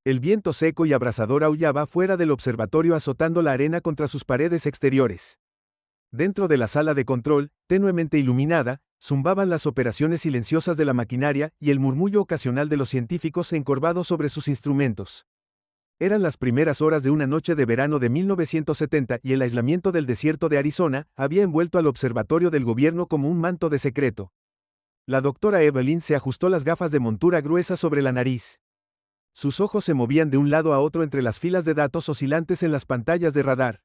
El viento seco y abrasador aullaba fuera del observatorio azotando la arena contra sus paredes exteriores. Dentro de la sala de control, tenuemente iluminada, zumbaban las operaciones silenciosas de la maquinaria y el murmullo ocasional de los científicos encorvados sobre sus instrumentos. Eran las primeras horas de una noche de verano de 1970 y el aislamiento del desierto de Arizona había envuelto al observatorio del gobierno como un manto de secreto. La doctora Evelyn se ajustó las gafas de montura gruesas sobre la nariz. Sus ojos se movían de un lado a otro entre las filas de datos oscilantes en las pantallas de radar.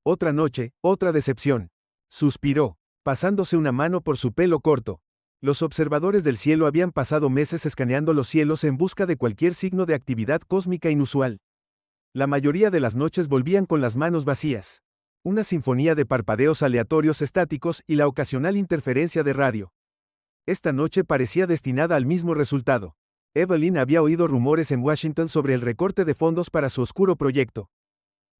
Otra noche, otra decepción. Suspiró, pasándose una mano por su pelo corto. Los observadores del cielo habían pasado meses escaneando los cielos en busca de cualquier signo de actividad cósmica inusual. La mayoría de las noches volvían con las manos vacías. Una sinfonía de parpadeos aleatorios estáticos y la ocasional interferencia de radio. Esta noche parecía destinada al mismo resultado. Evelyn había oído rumores en Washington sobre el recorte de fondos para su oscuro proyecto.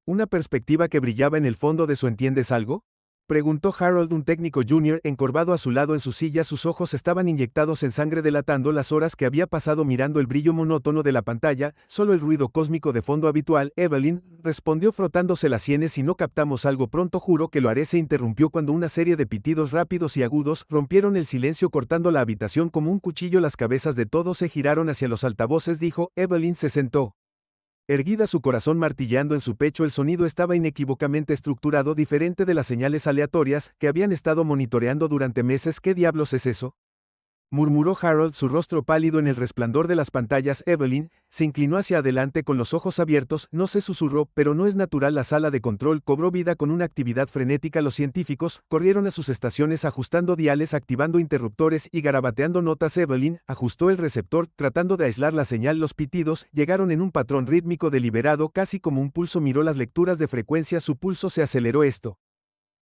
¿Una perspectiva que brillaba en el fondo de su ¿entiendes algo? Preguntó Harold, un técnico junior encorvado a su lado en su silla. Sus ojos estaban inyectados en sangre delatando las horas que había pasado mirando el brillo monótono de la pantalla, solo el ruido cósmico de fondo habitual. Evelyn respondió frotándose las sienes. Si no captamos algo pronto juro que lo haré. Se interrumpió cuando una serie de pitidos rápidos y agudos rompieron el silencio cortando la habitación como un cuchillo. Las cabezas de todos se giraron hacia los altavoces, dijo. Evelyn se sentó. Erguida, su corazón martilleando en su pecho, el sonido estaba inequívocamente estructurado, diferente de las señales aleatorias que habían estado monitoreando durante meses. ¿Qué diablos es eso?, murmuró Harold, su rostro pálido en el resplandor de las pantallas. Evelyn se inclinó hacia adelante con los ojos abiertos. No se susurró, pero no es natural. La sala de control cobró vida con una actividad frenética. Los científicos corrieron a sus estaciones ajustando diales, activando interruptores y garabateando notas. Evelyn ajustó el receptor, tratando de aislar la señal. Los pitidos llegaron en un patrón rítmico deliberado, casi como un pulso. Miró las lecturas de frecuencia, su pulso se aceleró. Esto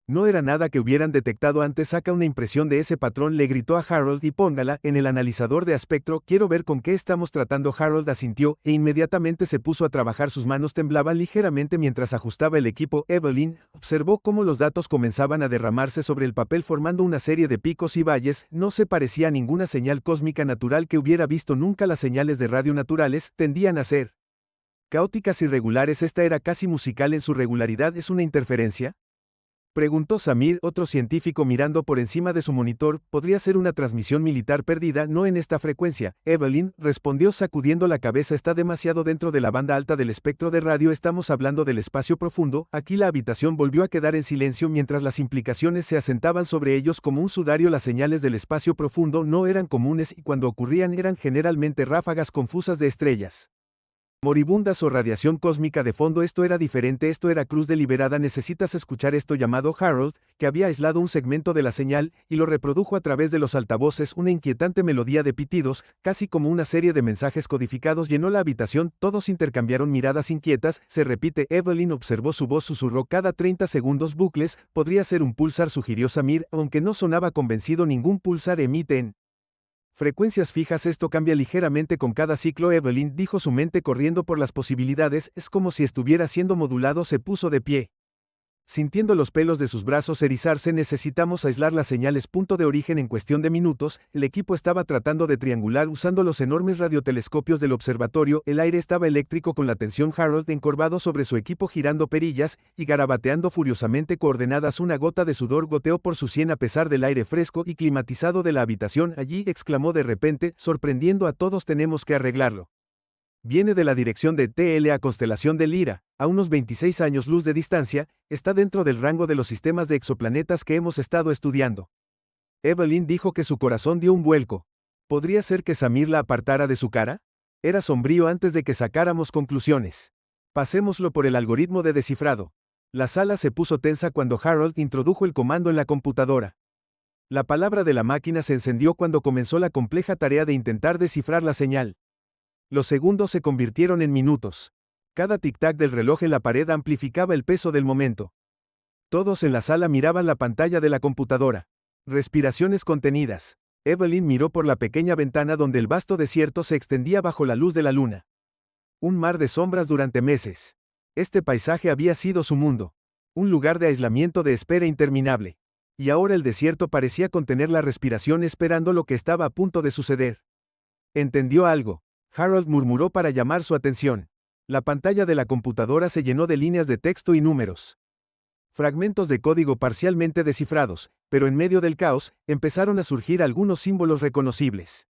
no era nada que hubieran detectado antes. Saca una impresión de ese patrón, le gritó a Harold, y póngala en el analizador de espectro. Quiero ver con qué estamos tratando. Harold asintió, e inmediatamente se puso a trabajar. Sus manos temblaban ligeramente mientras ajustaba el equipo. Evelyn observó cómo los datos comenzaban a derramarse sobre el papel formando una serie de picos y valles. No se parecía a ninguna señal cósmica natural que hubiera visto nunca. Las señales de radio naturales tendían a ser caóticas, irregulares. Esta era casi musical en su regularidad. ¿Es una interferencia?, preguntó Samir, otro científico mirando por encima de su monitor. Podría ser una transmisión militar perdida. No en esta frecuencia, Evelyn respondió sacudiendo la cabeza. Está demasiado dentro de la banda alta del espectro de radio. Estamos hablando del espacio profundo. Aquí la habitación volvió a quedar en silencio mientras las implicaciones se asentaban sobre ellos como un sudario. Las señales del espacio profundo no eran comunes y cuando ocurrían eran generalmente ráfagas confusas de estrellas moribundas o radiación cósmica de fondo. Esto era diferente, esto era cruz deliberada. Necesitas escuchar esto, llamado Harold, que había aislado un segmento de la señal y lo reprodujo a través de los altavoces. Una inquietante melodía de pitidos, casi como una serie de mensajes codificados, llenó la habitación. Todos intercambiaron miradas inquietas. Se repite. Evelyn observó, su voz susurró cada 30 segundos. Bucles, podría ser un pulsar, sugirió Samir, aunque no sonaba convencido. Ningún pulsar emite en frecuencias fijas. Esto cambia ligeramente con cada ciclo. Evelyn dijo, su mente corriendo por las posibilidades. Es como si estuviera siendo modulado. Se puso de pie, sintiendo los pelos de sus brazos erizarse. Necesitamos aislar las señales. Punto de origen. En cuestión de minutos, el equipo estaba tratando de triangular usando los enormes radiotelescopios del observatorio. El aire estaba eléctrico con la tensión. Harold encorvado sobre su equipo girando perillas y garabateando furiosamente coordenadas. Una gota de sudor goteó por su sien a pesar del aire fresco y climatizado de la habitación. Allí, exclamó de repente, sorprendiendo a todos. Tenemos que arreglarlo. Viene de la dirección de TLA constelación de Lira, a unos 26 años luz de distancia. Está dentro del rango de los sistemas de exoplanetas que hemos estado estudiando. Evelyn dijo que su corazón dio un vuelco. ¿Podría ser que Samir la apartara de su cara? Era sombrío antes de que sacáramos conclusiones. Pasémoslo por el algoritmo de descifrado. La sala se puso tensa cuando Harold introdujo el comando en la computadora. La palabra de la máquina se encendió cuando comenzó la compleja tarea de intentar descifrar la señal. Los segundos se convirtieron en minutos. Cada tic-tac del reloj en la pared amplificaba el peso del momento. Todos en la sala miraban la pantalla de la computadora. Respiraciones contenidas. Evelyn miró por la pequeña ventana donde el vasto desierto se extendía bajo la luz de la luna. Un mar de sombras durante meses. Este paisaje había sido su mundo. Un lugar de aislamiento, de espera interminable. Y ahora el desierto parecía contener la respiración esperando lo que estaba a punto de suceder. Entendió algo. Harold murmuró para llamar su atención. La pantalla de la computadora se llenó de líneas de texto y números. Fragmentos de código parcialmente descifrados, pero en medio del caos, empezaron a surgir algunos símbolos reconocibles.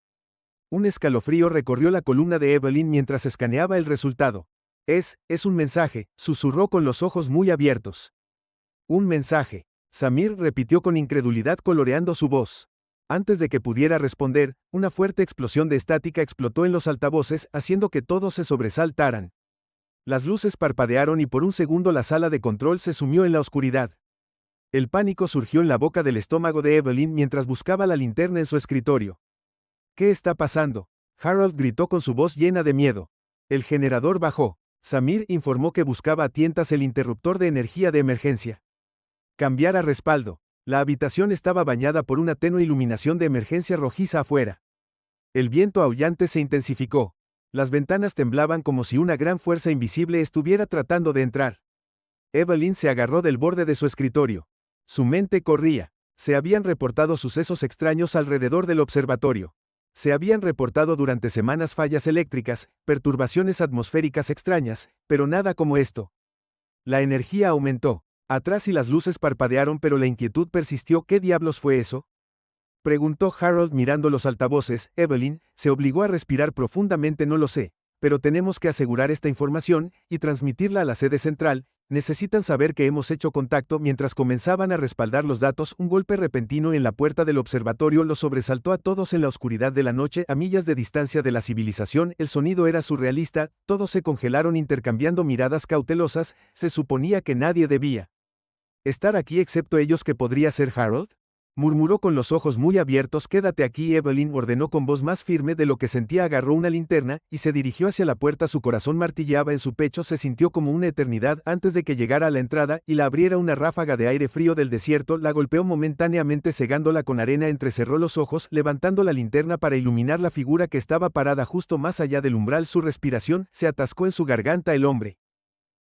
Un escalofrío recorrió la columna de Evelyn mientras escaneaba el resultado. Es un mensaje, susurró con los ojos muy abiertos. Un mensaje. Samir repitió con incredulidad coloreando su voz. Antes de que pudiera responder, una fuerte explosión de estática explotó en los altavoces, haciendo que todos se sobresaltaran. Las luces parpadearon y por un segundo la sala de control se sumió en la oscuridad. El pánico surgió en la boca del estómago de Evelyn mientras buscaba la linterna en su escritorio. ¿Qué está pasando? Harold gritó con su voz llena de miedo. El generador bajó. Samir informó que buscaba a tientas el interruptor de energía de emergencia. Cambiar a respaldo. La habitación estaba bañada por una tenue iluminación de emergencia rojiza afuera. El viento aullante se intensificó. Las ventanas temblaban como si una gran fuerza invisible estuviera tratando de entrar. Evelyn se agarró del borde de su escritorio. Su mente corría. Se habían reportado sucesos extraños alrededor del observatorio. Se habían reportado durante semanas fallas eléctricas, perturbaciones atmosféricas extrañas, pero nada como esto. La energía aumentó. Atrás y las luces parpadearon, pero la inquietud persistió. ¿Qué diablos fue eso?, preguntó Harold mirando los altavoces. Evelyn se obligó a respirar profundamente. No lo sé, pero tenemos que asegurar esta información y transmitirla a la sede central. Necesitan saber que hemos hecho contacto. Mientras comenzaban a respaldar los datos, un golpe repentino en la puerta del observatorio los sobresaltó a todos en la oscuridad de la noche, a millas de distancia de la civilización. El sonido era surrealista, todos se congelaron intercambiando miradas cautelosas. Se suponía que nadie debía estar aquí excepto ellos. ¿Que podría ser Harold?, murmuró con los ojos muy abiertos. Quédate aquí. Evelyn ordenó con voz más firme de lo que sentía. Agarró una linterna y se dirigió hacia la puerta. Su corazón martilleaba en su pecho. Se sintió como una eternidad antes de que llegara a la entrada y la abriera una ráfaga de aire frío del desierto. La golpeó momentáneamente cegándola con arena. Entrecerró los ojos, levantando la linterna para iluminar la figura que estaba parada justo más allá del umbral. Su respiración se atascó en su garganta. El hombre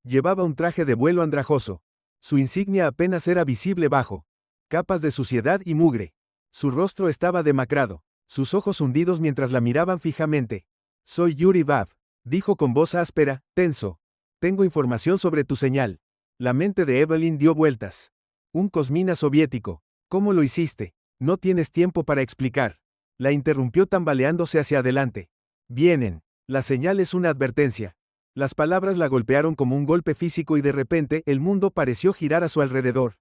llevaba un traje de vuelo andrajoso. Su insignia apenas era visible bajo capas de suciedad y mugre. Su rostro estaba demacrado, sus ojos hundidos mientras la miraban fijamente. Soy Yuri Bav, dijo con voz áspera, tenso. Tengo información sobre tu señal. La mente de Evelyn dio vueltas. Un cosmina soviético. ¿Cómo lo hiciste? No tienes tiempo para explicar. La interrumpió tambaleándose hacia adelante. Vienen. La señal es una advertencia. Las palabras la golpearon como un golpe físico y de repente el mundo pareció girar a su alrededor.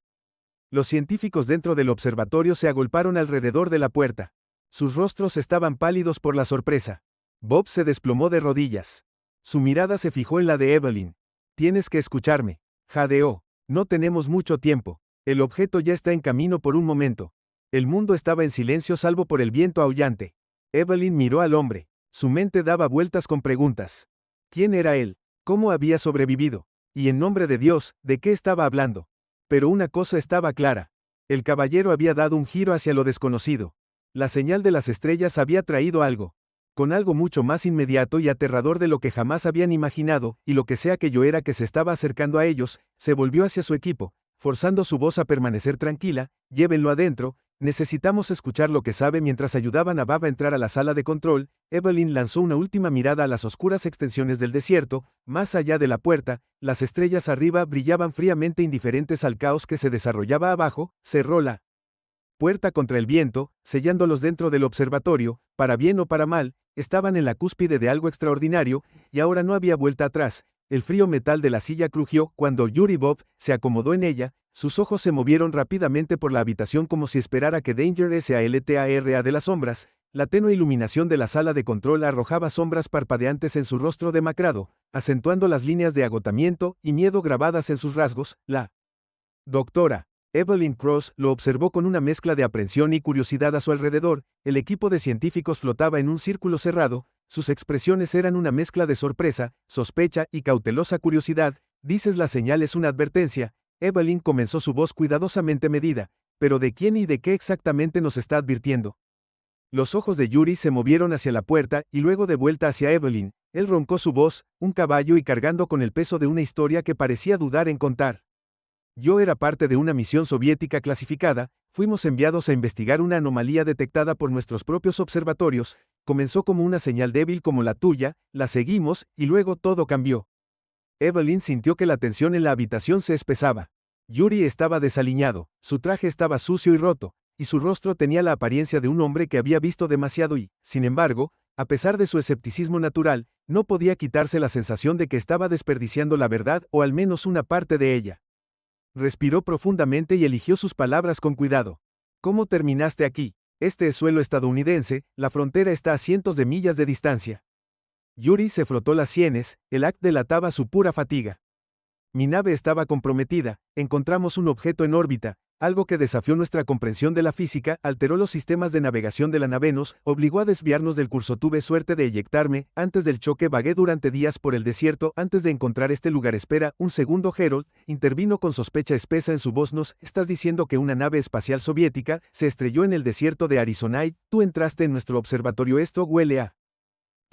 Los científicos dentro del observatorio se agolparon alrededor de la puerta. Sus rostros estaban pálidos por la sorpresa. Bob se desplomó de rodillas. Su mirada se fijó en la de Evelyn. Tienes que escucharme, jadeó. No tenemos mucho tiempo. El objeto ya está en camino. Por un momento. El mundo estaba en silencio salvo por el viento aullante. Evelyn miró al hombre. Su mente daba vueltas con preguntas. ¿Quién era él? ¿Cómo había sobrevivido? Y en nombre de Dios, ¿de qué estaba hablando? Pero una cosa estaba clara. El caballero había dado un giro hacia lo desconocido. La señal de las estrellas había traído algo. Con algo mucho más inmediato y aterrador de lo que jamás habían imaginado, y lo que sea que yo era que se estaba acercando a ellos, se volvió hacia su equipo, forzando su voz a permanecer tranquila. Llévenlo adentro, necesitamos escuchar lo que sabe. Mientras ayudaban a Bab a entrar a la sala de control, Evelyn lanzó una última mirada a las oscuras extensiones del desierto. Más allá de la puerta, las estrellas arriba brillaban fríamente indiferentes al caos que se desarrollaba abajo. Cerró la puerta contra el viento, sellándolos dentro del observatorio. Para bien o para mal, estaban en la cúspide de algo extraordinario, y ahora no había vuelta atrás. El frío metal de la silla crujió cuando Yuri Bob se acomodó en ella. Sus ojos se movieron rápidamente por la habitación como si esperara que Danger saltara de las sombras. La tenue iluminación de la sala de control arrojaba sombras parpadeantes en su rostro demacrado, acentuando las líneas de agotamiento y miedo grabadas en sus rasgos. La doctora Evelyn Cross lo observó con una mezcla de aprensión y curiosidad a su alrededor. El equipo de científicos flotaba en un círculo cerrado. Sus expresiones eran una mezcla de sorpresa, sospecha y cautelosa curiosidad. Dices la señal es una advertencia. Evelyn comenzó, su voz cuidadosamente medida. ¿Pero de quién y de qué exactamente nos está advirtiendo? Los ojos de Yuri se movieron hacia la puerta y luego de vuelta hacia Evelyn. Él roncó su voz, un caballo y cargando con el peso de una historia que parecía dudar en contar. Yo era parte de una misión soviética clasificada. Fuimos enviados a investigar una anomalía detectada por nuestros propios observatorios. Comenzó como una señal débil como la tuya, la seguimos, y luego todo cambió. Evelyn sintió que la tensión en la habitación se espesaba. Yuri estaba desaliñado, su traje estaba sucio y roto, y su rostro tenía la apariencia de un hombre que había visto demasiado y, sin embargo, a pesar de su escepticismo natural, no podía quitarse la sensación de que estaba desperdiciando la verdad o al menos una parte de ella. Respiró profundamente y eligió sus palabras con cuidado. ¿Cómo terminaste aquí? Este es suelo estadounidense, la frontera está a cientos de millas de distancia. Yuri se frotó las sienes, el acto delataba su pura fatiga. Mi nave estaba comprometida, encontramos un objeto en órbita, algo que desafió nuestra comprensión de la física, alteró los sistemas de navegación de la nave, nos obligó a desviarnos del curso. Tuve suerte de eyectarme, antes del choque vagué durante días por el desierto antes de encontrar este lugar. Espera, un segundo. Harold intervino con sospecha espesa en su voz. ¿Nos estás diciendo que una nave espacial soviética se estrelló en el desierto de Arizona y tú entraste en nuestro observatorio? Esto huele a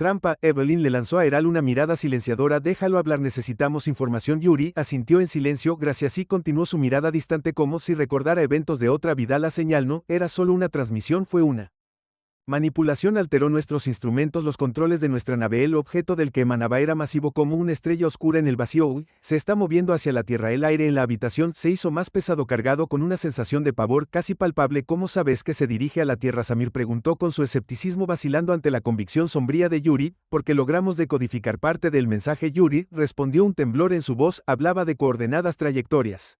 trampa. Evelyn le lanzó a Heral una mirada silenciadora. Déjalo hablar, necesitamos información. Yuri asintió en silencio. Gracias. Y continuó su mirada distante como si recordara eventos de otra vida. La señal no era solo una transmisión, fue una manipulación. Alteró nuestros instrumentos, los controles de nuestra nave. El objeto del que emanaba era masivo como una estrella oscura en el vacío. Uy, se está moviendo hacia la Tierra. El aire en la habitación se hizo más pesado, cargado con una sensación de pavor casi palpable. ¿Cómo sabes que se dirige a la Tierra? Samir preguntó con su escepticismo vacilando ante la convicción sombría de Yuri. Porque logramos decodificar parte del mensaje. Yuri respondió, un temblor en su voz. Hablaba de coordenadas, trayectorias.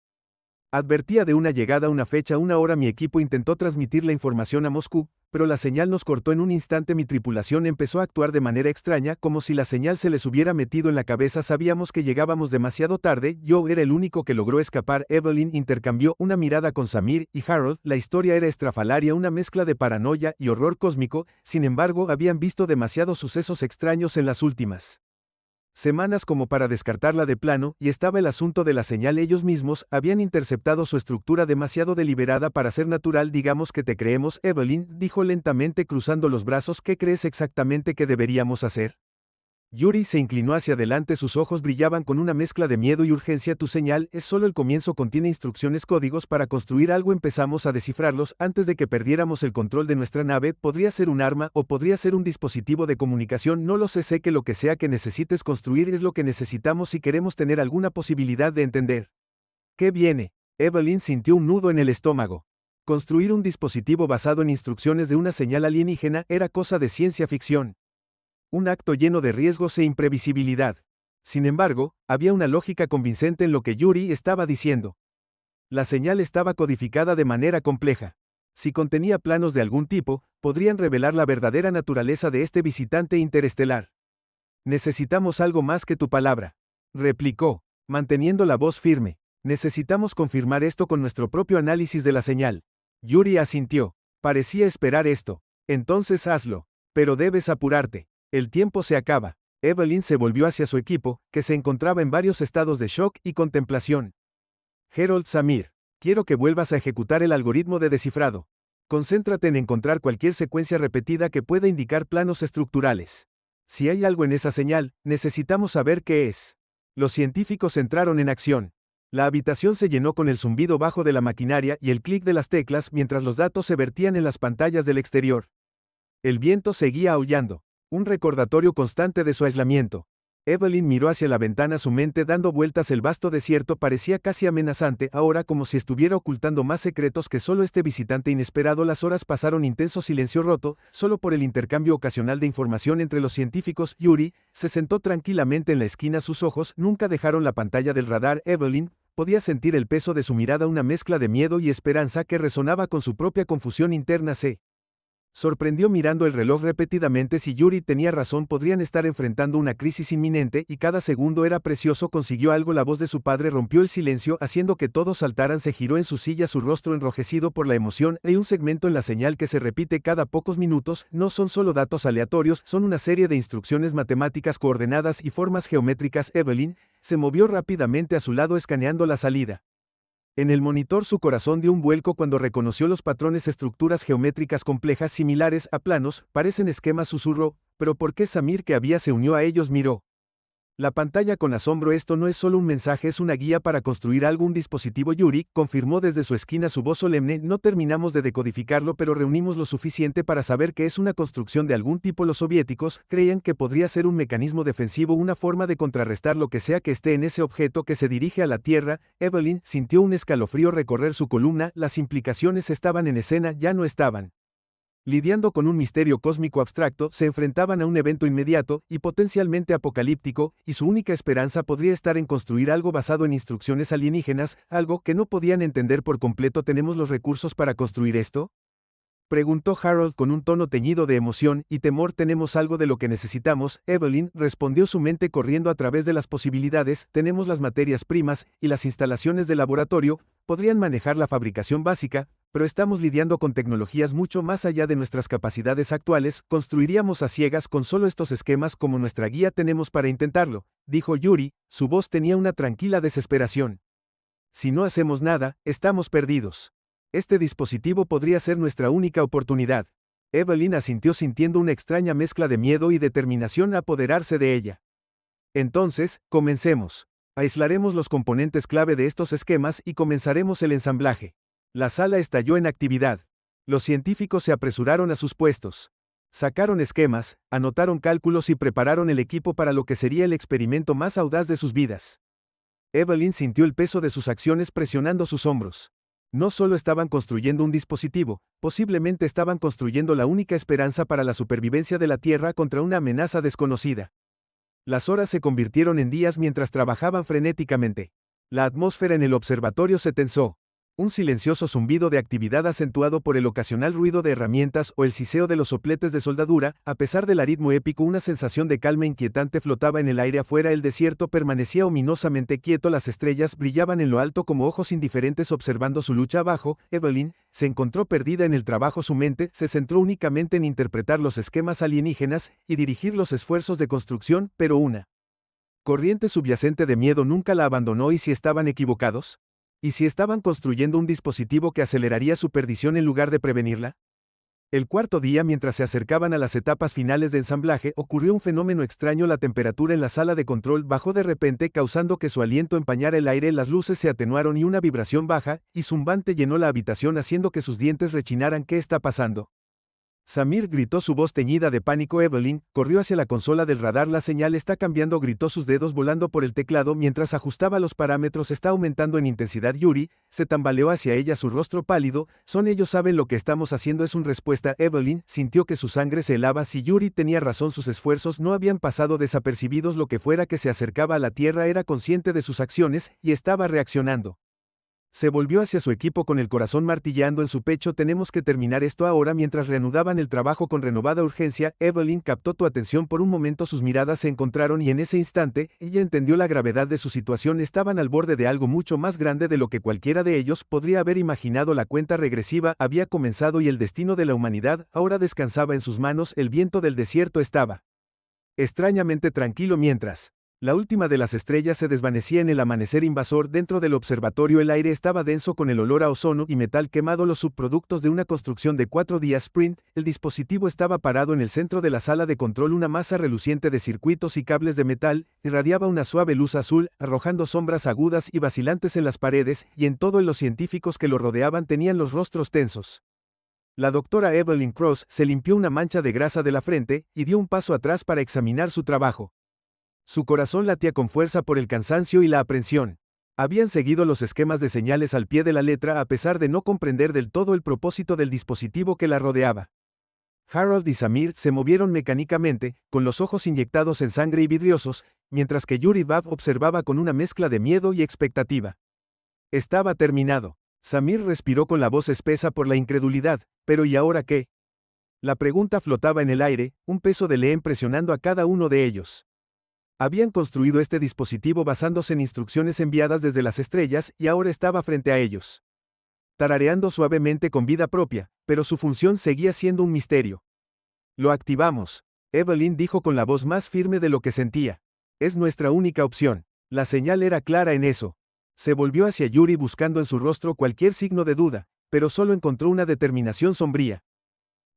Advertía de una llegada, una fecha, una hora. Mi equipo intentó transmitir la información a Moscú, pero la señal nos cortó en un instante. Mi tripulación empezó a actuar de manera extraña, como si la señal se les hubiera metido en la cabeza. Sabíamos que llegábamos demasiado tarde. Yo era el único que logró escapar. Evelyn intercambió una mirada con Samir y Harold. La historia era estrafalaria, una mezcla de paranoia y horror cósmico. Sin embargo, habían visto demasiados sucesos extraños en las últimas semanas como para descartarla de plano, y estaba el asunto de la señal. Ellos mismos habían interceptado su estructura demasiado deliberada para ser natural. Digamos que te creemos. Evelyn dijo lentamente cruzando los brazos. ¿Qué crees exactamente que deberíamos hacer? Yuri se inclinó hacia adelante, sus ojos brillaban con una mezcla de miedo y urgencia. Tu señal es solo el comienzo, contiene instrucciones, códigos para construir algo. Empezamos a descifrarlos antes de que perdiéramos el control de nuestra nave. Podría ser un arma o podría ser un dispositivo de comunicación, no lo sé. Sé que lo que sea que necesites construir es lo que necesitamos si queremos tener alguna posibilidad de entender ¿qué viene? Evelyn sintió un nudo en el estómago. Construir un dispositivo basado en instrucciones de una señal alienígena era cosa de ciencia ficción. Un acto lleno de riesgos e imprevisibilidad. Sin embargo, había una lógica convincente en lo que Yuri estaba diciendo. La señal estaba codificada de manera compleja. Si contenía planos de algún tipo, podrían revelar la verdadera naturaleza de este visitante interestelar. Necesitamos algo más que tu palabra, replicó, manteniendo la voz firme. Necesitamos confirmar esto con nuestro propio análisis de la señal. Yuri asintió. Parecía esperar esto. Entonces hazlo. Pero debes apurarte. El tiempo se acaba. Evelyn se volvió hacia su equipo, que se encontraba en varios estados de shock y contemplación. Harold, Samir, quiero que vuelvas a ejecutar el algoritmo de descifrado. Concéntrate en encontrar cualquier secuencia repetida que pueda indicar planos estructurales. Si hay algo en esa señal, necesitamos saber qué es. Los científicos entraron en acción. La habitación se llenó con el zumbido bajo de la maquinaria y el clic de las teclas mientras los datos se vertían en las pantallas del exterior. El viento seguía aullando. Un recordatorio constante de su aislamiento. Evelyn miró hacia la ventana, su mente dando vueltas. El vasto desierto parecía casi amenazante, ahora como si estuviera ocultando más secretos que solo este visitante inesperado. Las horas pasaron, intenso silencio roto, solo por el intercambio ocasional de información entre los científicos. Yuri se sentó tranquilamente en la esquina, sus ojos nunca dejaron la pantalla del radar. Evelyn podía sentir el peso de su mirada, una mezcla de miedo y esperanza que resonaba con su propia confusión interna. Se sorprendió mirando el reloj repetidamente. Si Yuri tenía razón, podrían estar enfrentando una crisis inminente y cada segundo era precioso. Consiguió algo. La voz de su padre rompió el silencio, haciendo que todos saltaran. Se giró en su silla, su rostro enrojecido por la emoción. Hay un segmento en la señal que se repite cada pocos minutos. No son solo datos aleatorios, son una serie de instrucciones matemáticas, coordenadas y formas geométricas. Evelyn se movió rápidamente a su lado, escaneando la salida. En el monitor su corazón dio un vuelco cuando reconoció los patrones, estructuras geométricas complejas similares a planos, parecen esquemas. Susurró, ¿pero por qué? Samir, que había se unió a ellos, miró La pantalla con asombro. Esto no es solo un mensaje, es una guía para construir algo, un dispositivo. Yuri confirmó desde su esquina, su voz solemne. No terminamos de decodificarlo, pero reunimos lo suficiente para saber que es una construcción de algún tipo. Los soviéticos creían que podría ser un mecanismo defensivo, una forma de contrarrestar lo que sea que esté en ese objeto que se dirige a la Tierra. Evelyn sintió un escalofrío recorrer su columna. Las implicaciones estaban en escena, ya no estaban lidiando con un misterio cósmico abstracto, se enfrentaban a un evento inmediato y potencialmente apocalíptico, y su única esperanza podría estar en construir algo basado en instrucciones alienígenas, algo que no podían entender por completo. ¿Tenemos los recursos para construir esto?, preguntó Harold con un tono teñido de emoción y temor. Tenemos algo de lo que necesitamos, Evelyn, respondió, su mente corriendo a través de las posibilidades. Tenemos las materias primas y las instalaciones de laboratorio, podrían manejar la fabricación básica, pero estamos lidiando con tecnologías mucho más allá de nuestras capacidades actuales. Construiríamos a ciegas con solo estos esquemas como nuestra guía. Tenemos para intentarlo, dijo Yuri, su voz tenía una tranquila desesperación. Si no hacemos nada, estamos perdidos. Este dispositivo podría ser nuestra única oportunidad. Evelyn asintió, sintiendo una extraña mezcla de miedo y determinación a apoderarse de ella. Entonces, comencemos. Aislaremos los componentes clave de estos esquemas y comenzaremos el ensamblaje. La sala estalló en actividad. Los científicos se apresuraron a sus puestos. Sacaron esquemas, anotaron cálculos y prepararon el equipo para lo que sería el experimento más audaz de sus vidas. Evelyn sintió el peso de sus acciones presionando sus hombros. No solo estaban construyendo un dispositivo, posiblemente estaban construyendo la única esperanza para la supervivencia de la Tierra contra una amenaza desconocida. Las horas se convirtieron en días mientras trabajaban frenéticamente. La atmósfera en el observatorio se tensó. Un silencioso zumbido de actividad acentuado por el ocasional ruido de herramientas o el siseo de los sopletes de soldadura. A pesar del ritmo épico, una sensación de calma inquietante flotaba en el aire afuera. El desierto permanecía ominosamente quieto, las estrellas brillaban en lo alto como ojos indiferentes observando su lucha abajo. Evelyn se encontró perdida en el trabajo, su mente se centró únicamente en interpretar los esquemas alienígenas y dirigir los esfuerzos de construcción, pero una corriente subyacente de miedo nunca la abandonó. ¿Y si estaban equivocados? ¿Y si estaban construyendo un dispositivo que aceleraría su perdición en lugar de prevenirla? El cuarto día, mientras se acercaban a las etapas finales de ensamblaje, ocurrió un fenómeno extraño. La temperatura en la sala de control bajó de repente, causando que su aliento empañara el aire. Las luces se atenuaron y una vibración baja y zumbante llenó la habitación, haciendo que sus dientes rechinaran. ¿Qué está pasando?, Samir gritó, su voz teñida de pánico. Evelyn corrió hacia la consola del radar. La señal está cambiando, gritó, sus dedos volando por el teclado mientras ajustaba los parámetros. Está aumentando en intensidad. Yuri se tambaleó hacia ella, su rostro pálido. Son ellos, saben lo que estamos haciendo. Es una respuesta. Evelyn sintió que su sangre se helaba. Si Yuri tenía razón, sus esfuerzos no habían pasado desapercibidos. Lo que fuera que se acercaba a la Tierra era consciente de sus acciones y estaba reaccionando. Se volvió hacia su equipo con el corazón martillando en su pecho. Tenemos que terminar esto ahora. Mientras reanudaban el trabajo con renovada urgencia, Evelyn captó tu atención por un momento. Sus miradas se encontraron y en ese instante, ella entendió la gravedad de su situación. Estaban al borde de algo mucho más grande de lo que cualquiera de ellos podría haber imaginado. La cuenta regresiva había comenzado y el destino de la humanidad ahora descansaba en sus manos. El viento del desierto estaba extrañamente tranquilo mientras la última de las estrellas se desvanecía en el amanecer invasor. Dentro del observatorio el aire estaba denso con el olor a ozono y metal quemado, los subproductos de una construcción de 4 días sprint. El dispositivo estaba parado en el centro de la sala de control. Una masa reluciente de circuitos y cables de metal irradiaba una suave luz azul, arrojando sombras agudas y vacilantes en las paredes y en todo. Los científicos que lo rodeaban tenían los rostros tensos. La doctora Evelyn Cross se limpió una mancha de grasa de la frente y dio un paso atrás para examinar su trabajo. Su corazón latía con fuerza por el cansancio y la aprensión. Habían seguido los esquemas de señales al pie de la letra a pesar de no comprender del todo el propósito del dispositivo que la rodeaba. Harold y Samir se movieron mecánicamente, con los ojos inyectados en sangre y vidriosos, mientras que Yuri Bav observaba con una mezcla de miedo y expectativa. Estaba terminado. Samir respiró con la voz espesa por la incredulidad. ¿Pero y ahora qué? La pregunta flotaba en el aire, un peso de león presionando a cada uno de ellos. Habían construido este dispositivo basándose en instrucciones enviadas desde las estrellas y ahora estaba frente a ellos, tarareando suavemente con vida propia, pero su función seguía siendo un misterio. Lo activamos, Evelyn dijo con la voz más firme de lo que sentía. Es nuestra única opción. La señal era clara en eso. Se volvió hacia Yuri buscando en su rostro cualquier signo de duda, pero solo encontró una determinación sombría.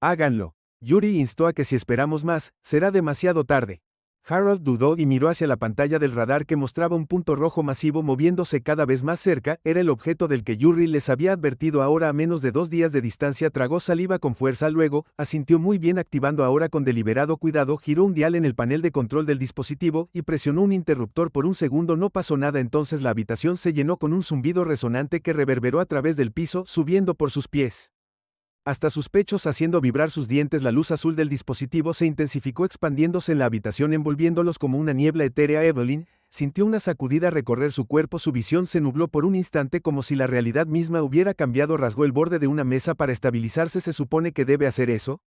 Háganlo. Yuri instó a que si esperamos más, será demasiado tarde. Harold dudó y miró hacia la pantalla del radar que mostraba un punto rojo masivo moviéndose cada vez más cerca. Era el objeto del que Yuri les había advertido. Ahora a menos de 2 días de distancia. Tragó saliva con fuerza, luego asintió muy bien, activando ahora con deliberado cuidado. Giró un dial en el panel de control del dispositivo y presionó un interruptor. Por un segundo no pasó nada, entonces la habitación se llenó con un zumbido resonante que reverberó a través del piso, subiendo por sus pies hasta sus pechos, haciendo vibrar sus dientes. La luz azul del dispositivo se intensificó, expandiéndose en la habitación, envolviéndolos como una niebla etérea. Evelyn sintió una sacudida recorrer su cuerpo. Su visión se nubló por un instante, como si la realidad misma hubiera cambiado. Rasgó el borde de una mesa para estabilizarse. ¿Se supone que debe hacer eso?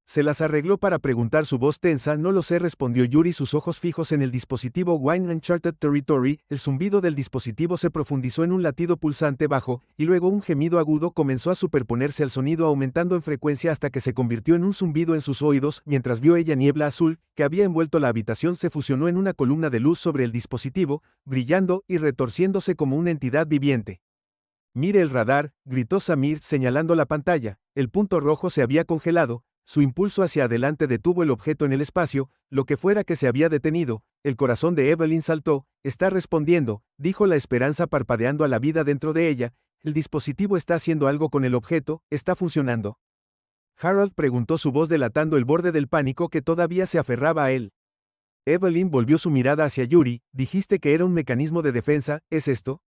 Se las arregló para preguntar, su voz tensa. No lo sé, respondió Yuri, sus ojos fijos en el dispositivo. Wine Uncharted Territory. El zumbido del dispositivo se profundizó en un latido pulsante bajo, y luego un gemido agudo comenzó a superponerse al sonido, aumentando en frecuencia hasta que se convirtió en un zumbido en sus oídos. Mientras vio ella niebla azul, que había envuelto la habitación, se fusionó en una columna de luz sobre el dispositivo, brillando y retorciéndose como una entidad viviente. «Mire el radar», gritó Samir, señalando la pantalla. El punto rojo se había congelado. Su impulso hacia adelante detuvo el objeto en el espacio, lo que fuera que se había detenido. El corazón de Evelyn saltó. «Está respondiendo», dijo, la esperanza parpadeando a la vida dentro de ella. «El dispositivo está haciendo algo con el objeto, está funcionando». Harold preguntó, su voz delatando el borde del pánico que todavía se aferraba a él. Evelyn volvió su mirada hacia Yuri. «Dijiste que era un mecanismo de defensa, ¿es esto?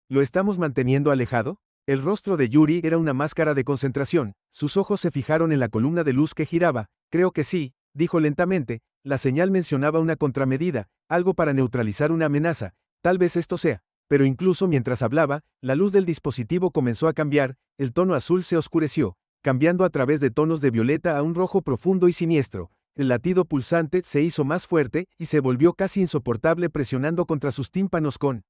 ¿Lo estamos manteniendo alejado?» El rostro de Yuri era una máscara de concentración. Sus ojos se fijaron en la columna de luz que giraba. «Creo que sí», dijo lentamente. La señal mencionaba una contramedida, algo para neutralizar una amenaza. Tal vez esto sea. Pero incluso mientras hablaba, la luz del dispositivo comenzó a cambiar. El tono azul se oscureció, cambiando a través de tonos de violeta a un rojo profundo y siniestro. El latido pulsante se hizo más fuerte y se volvió casi insoportable, presionando contra sus tímpanos con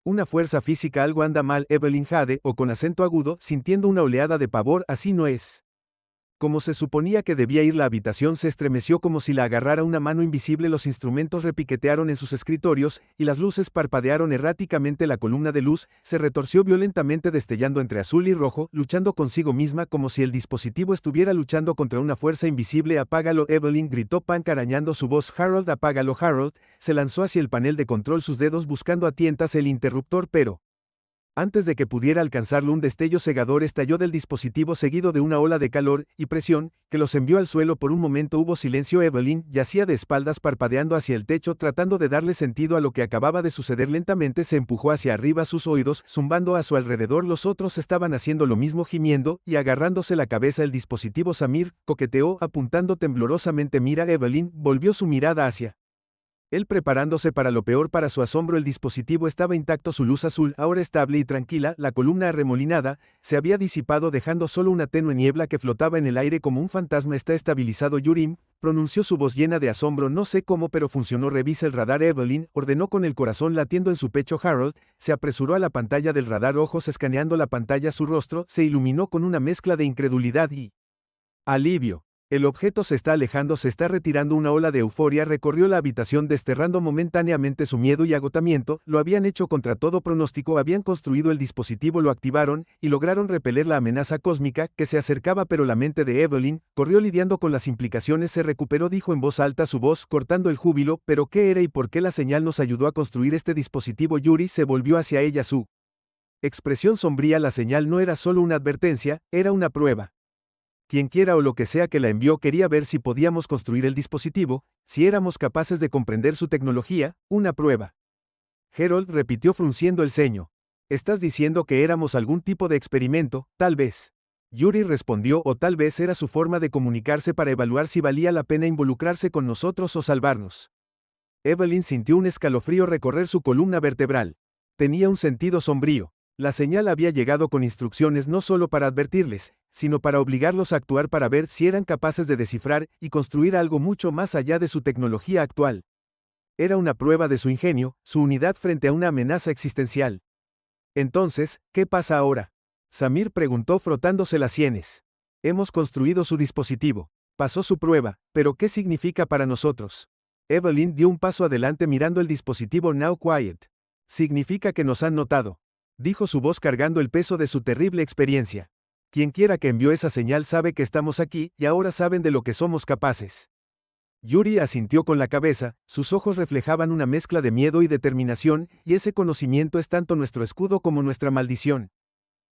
una fuerza física. «Algo anda mal», Evelyn Jade, o con acento agudo, sintiendo una oleada de pavor. «Así no es como se suponía que debía ir». La habitación se estremeció como si la agarrara una mano invisible. Los instrumentos repiquetearon en sus escritorios, y las luces parpadearon erráticamente. La columna de luz se retorció violentamente, destellando entre azul y rojo, luchando consigo misma, como si el dispositivo estuviera luchando contra una fuerza invisible. «Apágalo», Evelyn gritó, Pank arañando su voz. «Harold, apágalo». Harold se lanzó hacia el panel de control, sus dedos buscando a tientas el interruptor, pero antes de que pudiera alcanzarlo, un destello cegador estalló del dispositivo, seguido de una ola de calor y presión que los envió al suelo. Por un momento hubo silencio. Evelyn yacía de espaldas, parpadeando hacia el techo, tratando de darle sentido a lo que acababa de suceder. Lentamente se empujó hacia arriba, sus oídos zumbando a su alrededor. Los otros estaban haciendo lo mismo, gimiendo y agarrándose la cabeza. El dispositivo. Samir coqueteó, apuntando temblorosamente. «Mira». Evelyn volvió su mirada hacia él, preparándose para lo peor. Para su asombro, el dispositivo estaba intacto, su luz azul, ahora estable y tranquila. La columna arremolinada se había disipado, dejando solo una tenue niebla que flotaba en el aire como un fantasma. «Está estabilizado», Yurim pronunció, su voz llena de asombro. «No sé cómo, pero funcionó». «Revisa el radar», Evelyn ordenó, con el corazón latiendo en su pecho. Harold se apresuró a la pantalla del radar, ojos escaneando la pantalla. Su rostro se iluminó con una mezcla de incredulidad y alivio. «El objeto se está alejando, se está retirando». Una ola de euforia recorrió la habitación, desterrando momentáneamente su miedo y agotamiento. Lo habían hecho contra todo pronóstico, habían construido el dispositivo, lo activaron, y lograron repeler la amenaza cósmica que se acercaba. Pero la mente de Evelyn corrió lidiando con las implicaciones. «Se recuperó», dijo en voz alta, su voz cortando el júbilo. «¿Pero qué era y por qué la señal nos ayudó a construir este dispositivo?» Yuri se volvió hacia ella, su expresión sombría. «La señal no era solo una advertencia, era una prueba. Quienquiera o lo que sea que la envió quería ver si podíamos construir el dispositivo, si éramos capaces de comprender su tecnología, una prueba». Harold repitió, frunciendo el ceño. «¿Estás diciendo que éramos algún tipo de experimento, tal vez?». Yuri respondió, «O tal vez era su forma de comunicarse para evaluar si valía la pena involucrarse con nosotros o salvarnos». Evelyn sintió un escalofrío recorrer su columna vertebral. Tenía un sentido sombrío. La señal había llegado con instrucciones, no solo para advertirles, sino para obligarlos a actuar, para ver si eran capaces de descifrar y construir algo mucho más allá de su tecnología actual. Era una prueba de su ingenio, su unidad frente a una amenaza existencial. «Entonces, ¿qué pasa ahora?», Samir preguntó, frotándose las sienes. «Hemos construido su dispositivo. Pasó su prueba, pero ¿qué significa para nosotros?». Evelyn dio un paso adelante, mirando el dispositivo. «Now quiet. Significa que nos han notado», dijo, su voz cargando el peso de su terrible experiencia. «Quienquiera que envió esa señal sabe que estamos aquí, y ahora saben de lo que somos capaces». Yuri asintió con la cabeza, sus ojos reflejaban una mezcla de miedo y determinación, y ese conocimiento es tanto nuestro escudo como nuestra maldición.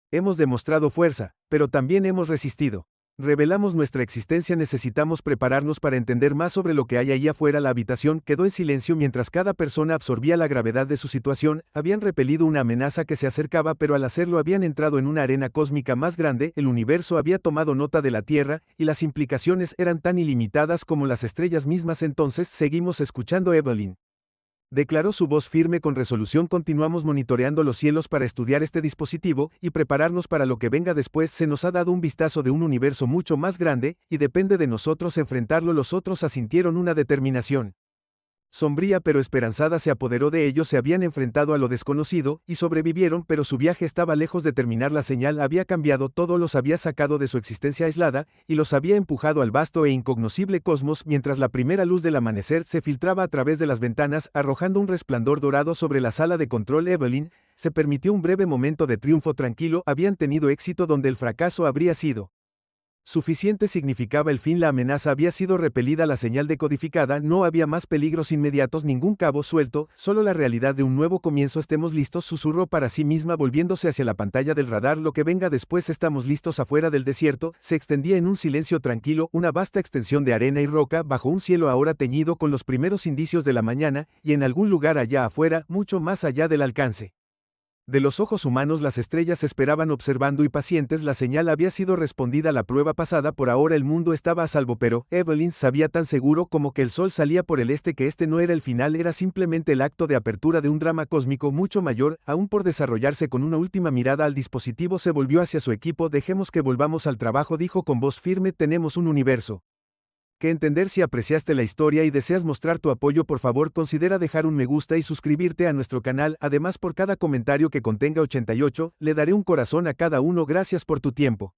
Hemos demostrado fuerza, pero también hemos resistido. Revelamos nuestra existencia, necesitamos prepararnos para entender más sobre lo que hay ahí afuera. La habitación quedó en silencio mientras cada persona absorbía la gravedad de su situación. Habían repelido una amenaza que se acercaba, pero al hacerlo habían entrado en una arena cósmica más grande. El universo había tomado nota de la Tierra, y las implicaciones eran tan ilimitadas como las estrellas mismas. Entonces seguimos escuchando a Evelyn. Declaró su voz firme con resolución. Continuamos monitoreando los cielos para estudiar este dispositivo y prepararnos para lo que venga después. Se nos ha dado un vistazo de un universo mucho más grande, y depende de nosotros enfrentarlo. Los otros asintieron. Una determinación sombría pero esperanzada se apoderó de ellos. Se habían enfrentado a lo desconocido, y sobrevivieron, pero su viaje estaba lejos de terminar. La señal había cambiado todo, los había sacado de su existencia aislada, y los había empujado al vasto e incognoscible cosmos. Mientras la primera luz del amanecer se filtraba a través de las ventanas, arrojando un resplandor dorado sobre la sala de control, Evelyn se permitió un breve momento de triunfo. Tranquilo, habían tenido éxito donde el fracaso habría sido suficiente. Significaba el fin. La amenaza había sido repelida, la señal decodificada. No había más peligros inmediatos, ningún cabo suelto, solo la realidad de un nuevo comienzo. Estemos listos, susurró para sí misma volviéndose hacia la pantalla del radar. Lo que venga después. Estamos listos. Afuera del desierto se extendía en un silencio tranquilo, una vasta extensión de arena y roca bajo un cielo ahora teñido con los primeros indicios de la mañana, y en algún lugar allá afuera, mucho más allá del alcance de los ojos humanos, las estrellas esperaban observando y pacientes. La señal había sido respondida, la prueba pasada. Por ahora el mundo estaba a salvo, pero Evelyn sabía tan seguro como que el sol salía por el este que este no era el final, era simplemente el acto de apertura de un drama cósmico mucho mayor, aún por desarrollarse. Con una última mirada al dispositivo se volvió hacia su equipo. Dejemos que volvamos al trabajo, dijo con voz firme. Tenemos un universo que entender. Si apreciaste la historia y deseas mostrar tu apoyo, por favor considera dejar un me gusta y suscribirte a nuestro canal. Además, por cada comentario que contenga 88, le daré un corazón a cada uno. Gracias por tu tiempo.